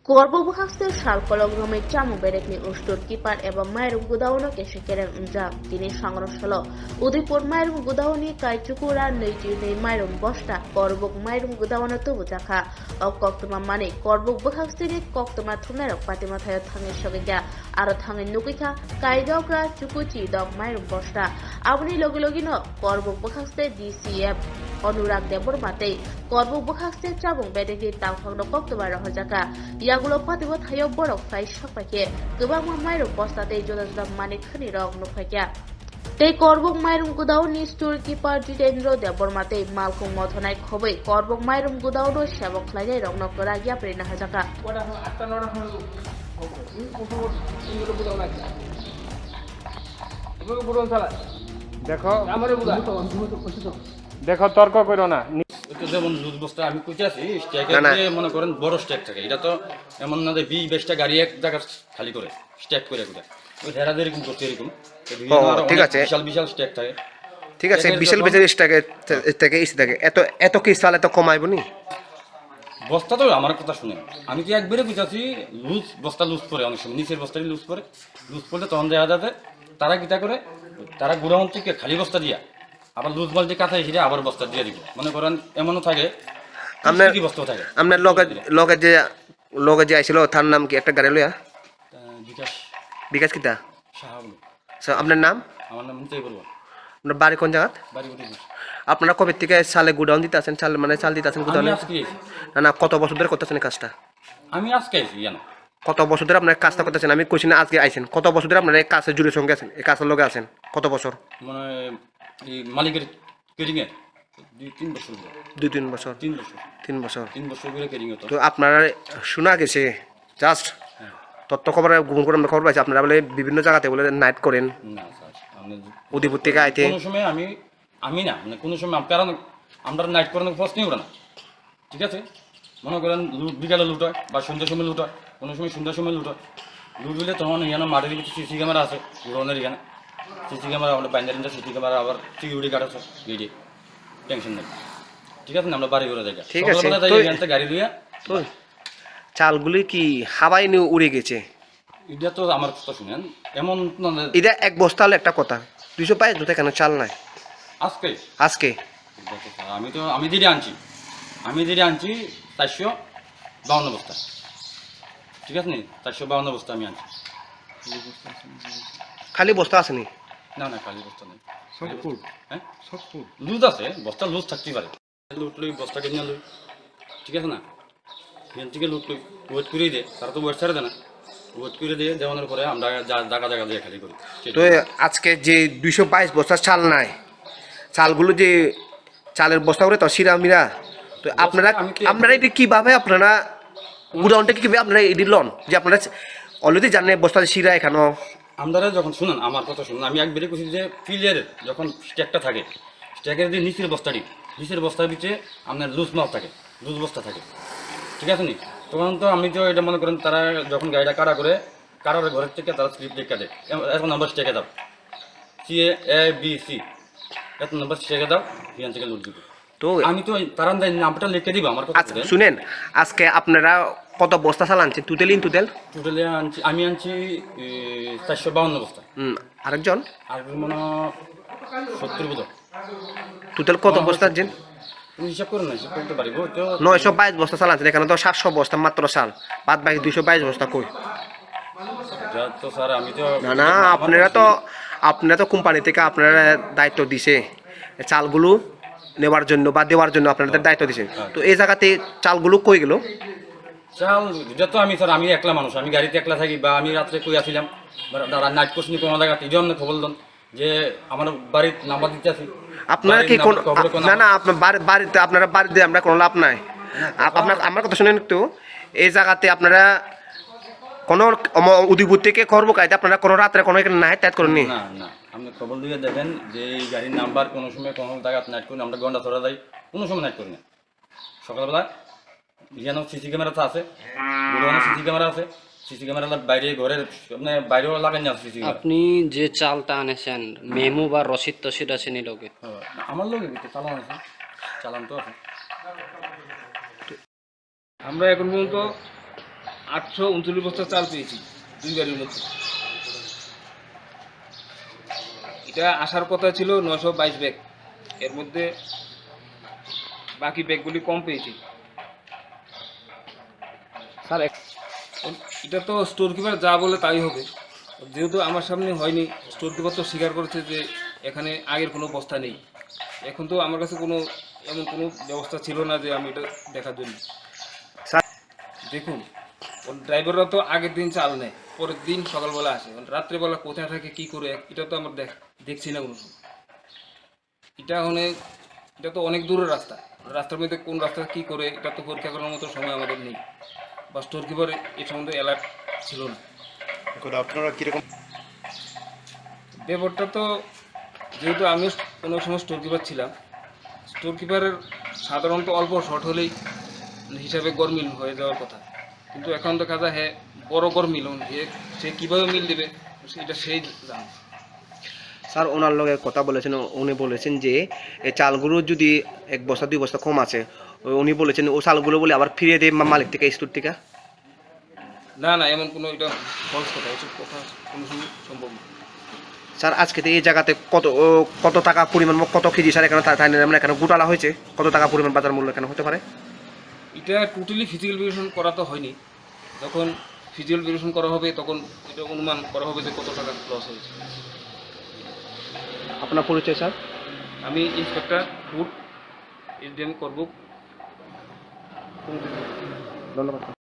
Korbo-Bukhakste Shalkolognomi Chamu Berekni Ustur Kipar Eba Mayrum Gudauno Keshekeren Unja Tini Sangrosalo Udipur Mayrum Gudauni Kaichukura Neiji Mayrum Bosta Korbuk Mayrum Gudauno Tubujaka of Koktuma Mani Korbo-Bukhakste Koktuma Tunerok Fatima Thayo Thangi Shogiga Aro Thangi Nukika Kaidogra Chukuchi Dog Mayrum Bosta Abuni Logilogino Korbo-Bukhakste DCF অনুরাগ দেবর মাতে Korbo-Bukhakste Chabung Bedegi Tawhangno Koktuma Rahojaka Yagulo Patibo Thayo Borok Fai Shapake Gubang Mayrum Postate Jodas Manik Khani Rog Nukhakia Te Korbuk Mayrum Gudau ni Store Keeper Jitendro Debor Mate Malkum Mothonai Khobe Korbuk Mayrum Gudau do Shabok Lajai Rog Nokora Yapre Nahajaka দেখো দেখো তর্ক করো না যেমন loose বস্তা আমি কইতাছি স্ট্যাকের যে মনে করেন বড় স্ট্যাক থাকে এটা তো এমন না যে 20-22টা গাড়ি এক জায়গা খালি করে স্ট্যাক করে ওই হেরাদের এরকম করতে এরকম ঠিক আছে বিশাল বিশাল স্ট্যাক থাকে ঠিক আছে বিশাল বিশাল স্ট্যাকের থেকে ইস থাকে এত এত কি সালে তো কমাইবো নি বস্তা তো আমার কথা শুনেন আমি কি একবারে কইতাছি লুজ বস্তা লুজ করে অনেক সময় নিচের বস্তাটি লুজ করলে তখন দেখা যাবে তারা কিটা করে তারা গুড়াউন থেকে খালি বস্তা দিয়া আবার লুজ মাল যে কাঁথা এসে আবার বস্তা দিয়ে দিব মনে করেন এমনও থাকে আপনার বস্তা থাকে আপনার লগে যে আইছিল তার নাম কি একটা গাড়ি লইয়া বিকাশ বিকাশ কিতা সাহাবুল আপনার নাম আমার নাম নিতেই বলবো আপনার বাড়ি কোন জায়গা বাড়ি কোথায় আপনারা কবে থেকে সালে গুডাউন দিতে আছেন চাল মানে চাল দিতে আছেন গুডাউনে না না কত বছর ধরে করতেছেন কাজটা আমি আজকে আইছি জানো কত বছর ধরে আপনার কাজটা করতেছেন আমি কইছি না আজকে আইছেন কত বছর ধরে আপনার এই কাজে জুড়ে সঙ্গে আছেন এই কাজের লগে আছেন কত বছর মানে এই মালিকের কেরিং এ 2-3 বছর 2-3 বছর 3 বছর 3 বছর করে কেরিং হতো তো আপনারা শোনা গেছে জাস্ট তথ্য খবর গুণ করে আমরা খবর পাইছি আপনারা বলে বিভিন্ন জায়গাতে বলে নাইট করেন না স্যার আমি উদিপুর থেকে আইতে কোনো সময় আমি না মানে কোনো সময় কারণ আমরা নাইট করানোর প্রশ্নই ওঠে না ঠিক আছে মনে করেন বিকালে লুট হয় বা সন্ধ্যার সময় লুট হয় কোনো সময় সন্ধ্যার সময় লুট হয় লুট হলে তখন এখানে মাঠের ভিতরে সিসি ক্যামেরা আছে উড়নের এখানে সিসি ক্যামেরা আমাদের বাইন্ডারিনটা সিসি ক্যামেরা আবার সিকিউরিটি গার্ড আছে গেটে টেনশন নেই ঠিক আছে না আমরা বাড়ি করে যাই ঠিক আছে এখান থেকে গাড়ি দিয়ে তো চালগুলি কি হাওয়ায় নিয়ে উড়ে গেছে এটা তো আমার কথা শুনেন এমন এটা এক বস্তা হলে একটা কথা 222 দুটো কেন চাল নাই আজকে আমি যেটা আনছি 452 বস্তা ঠিক আছে নি 452 বস্তা আমি আনছি খালি বস্তা আছে নি না খালি বস্তা নেই হ্যাঁ লুজ আছে বস্তা লুজ থাকতেই পারে লুট লই বস্তা কিনে লই ঠিক আছে না এখান থেকে লুট লই ওয়েট করে দে তারা তো ওয়েট ছাড়ে দেয় না ওয়েট করে দিয়ে দেওয়ানোর পরে আমরা জায়গা দিয়ে খালি করি তো আজকে যে 222 বস্তা চাল নাই চালগুলো যে চালের বস্তা করে তো শিরা মিরা তো আপনারা এটা কিভাবে আপনারা গুডাউনটা কিভাবে আপনারা এটি লন যে আপনারা অলরেডি জানেন বস্তা শিরা এখানে আমরা যখন শুনুন আমার কথা শুনুন আমি একবারই খুশি যে ফিলের যখন স্ট্যাকটা থাকে স্ট্যাকের যে নিচের বস্তার ভিতরে আপনার লুজ মাল থাকে লুজ বস্তা থাকে ঠিক আছে নি তখন তো আমি তো এটা মনে করেন তারা যখন গাড়িটা কারার ঘরের থেকে তারা স্লিপ লিখে দেয় এখন নাম্বার স্টেকে দাও CABC এত নাম্বার স্টেকে দাও এখান থেকে লুট দিব তো আমি তো তারা নাম্বারটা লিখে দিব আমার কথা শুনেন আজকে আপনারা কত বস্তা চাল আনছেন টোটালি আনছি আমি আনছি 452 বস্তা আরেকজন মনে 70 বোধ টোটাল কত বস্তা আনছেন হিসাব করুন না হিসাব করতে পারিব 922 বস্তা চাল আনছেন এখানে তো 700 বস্তা মাত্র চাল বাদ বাকি 222 বস্তা কই তো স্যার আমি তো না আপনারা তো কোম্পানি থেকে আপনারা দায়িত্ব দিছে চালগুলো নেওয়ার জন্য বা দেওয়ার জন্য আপনাদের দায়িত্ব দিছে তো এই জায়গাতে চালগুলো কই গেল চাল এটা তো আমি একলা মানুষ আমি গাড়িতে একলা থাকি বা আমি রাত্রে কই আসছিলাম নাইট কোর্সনি কোনো জায়গাতে এই জন্য খবর দিলাম যে আমার বাড়ির নাম্বার দিতে আছি আপনারা কি না আপনার বাড়িতে আপনারা বাড়িতে আমরা কোনো লাভ নাই আপনার আমার কথা শুনেন একটু এই জায়গাতে আপনারা কোনো উদিপুর থেকে খবর কাইতে আপনারা কোনো রাত্রে কোনো এখানে নাইট টাইট করেননি না আপনি খবর দিয়ে দেখেন যে এই গাড়ির নাম্বার কোনো সময় কোনো জায়গায় নাইট করি আমরা ঘন্টা ধরা যাই কোনো সময় নাইট করি না সকালবেলা যেন সিসি ক্যামেরা তো আছে সিসি ক্যামেরা আছে সিসি ক্যামেরা বাইরে ঘরের আপনি বাইরেও লাগান না সিসি ক্যামেরা আপনি যে চালটা আনেছেন মেমু বা রসিদ টসিদ আছে নি লোকে আমার লোকে চালান তো আছে আমরা এখন পর্যন্ত 839 বস্তা চাল পেয়েছি 2 গাড়ির মধ্যে। এটা আসার কথা ছিল 922 ব্যাগ, এর মধ্যে বাকি ব্যাগগুলি কম পেয়েছি। স্যার এটা তো স্টোর কিপার যা বলে তাই হবে, যেহেতু আমার সামনে হয়নি। স্টোর কিপার তো স্বীকার করেছে যে এখানে আগের কোনো বস্তা নেই। এখন তো আমার কাছে কোনো এমন কোনো ব্যবস্থা ছিল না যে আমি এটা দেখার জন্য। স্যার দেখুন, ওর ড্রাইভাররা তো আগের দিন চাল নেয়, পরের দিন সকালবেলা আসে, রাত্রেবেলা কোথায় থাকে কী করে এটা তো আমরা দেখছি না কোনো সময়। এটা তো অনেক দূরের রাস্তা, রাস্তার মধ্যে কোন রাস্তা কী করে এটা তো পরীক্ষা করার মতো সময় আমাদের নেই, বা স্টোর কিপার এ সম্বন্ধে অ্যালার্ট ছিল না। আপনারা কীরকম ব্যাপারটা তো, যেহেতু আমিও কোনো সময় স্টোর কিপার ছিলাম, স্টোর কিপারের সাধারণত অল্প শর্ট হলেই হিসাবে গড় মিল হয়ে যাওয়ার কথা, কিন্তু এখন দেখা যায় হ্যাঁ বড় গড় মিল সে কীভাবে মিল দেবে এটা সেই জানে। স্যার ওনার লগে কথা বলেছেন, উনি বলেছেন যে এই চালগুলো যদি 1 বস্তা 2 বস্তা কম আছে, উনি বলেছেন ও চালগুলো বলে আবার ফিরিয়ে দেয় মালিক থেকে স্টোর থেকে। না না, এমন কোনো এটা ফলস কথা, এসব কথা কোনো সময় সম্ভব না। স্যার আজকে তো এই জায়গাতে কত টাকা পরিমাণ কত কেজি স্যার এখানে মানে এখানে গোটালা হয়েছে, কত টাকা পরিমাণ বাজার মূল্য এখানে হতে পারে? এটা টোটালি ফিজিক্যাল ভেরিফিকেশন করা তো হয়নি, যখন ফিজিক্যাল ভেরিফিকেশন করা হবে তখন এটা অনুমান করা হবে যে কত টাকা লস হয়েছে। আপনার পরিচয় স্যার? আমি ইন্সপেক্টর ফুড, এসডিএম করব। ধন্যবাদ।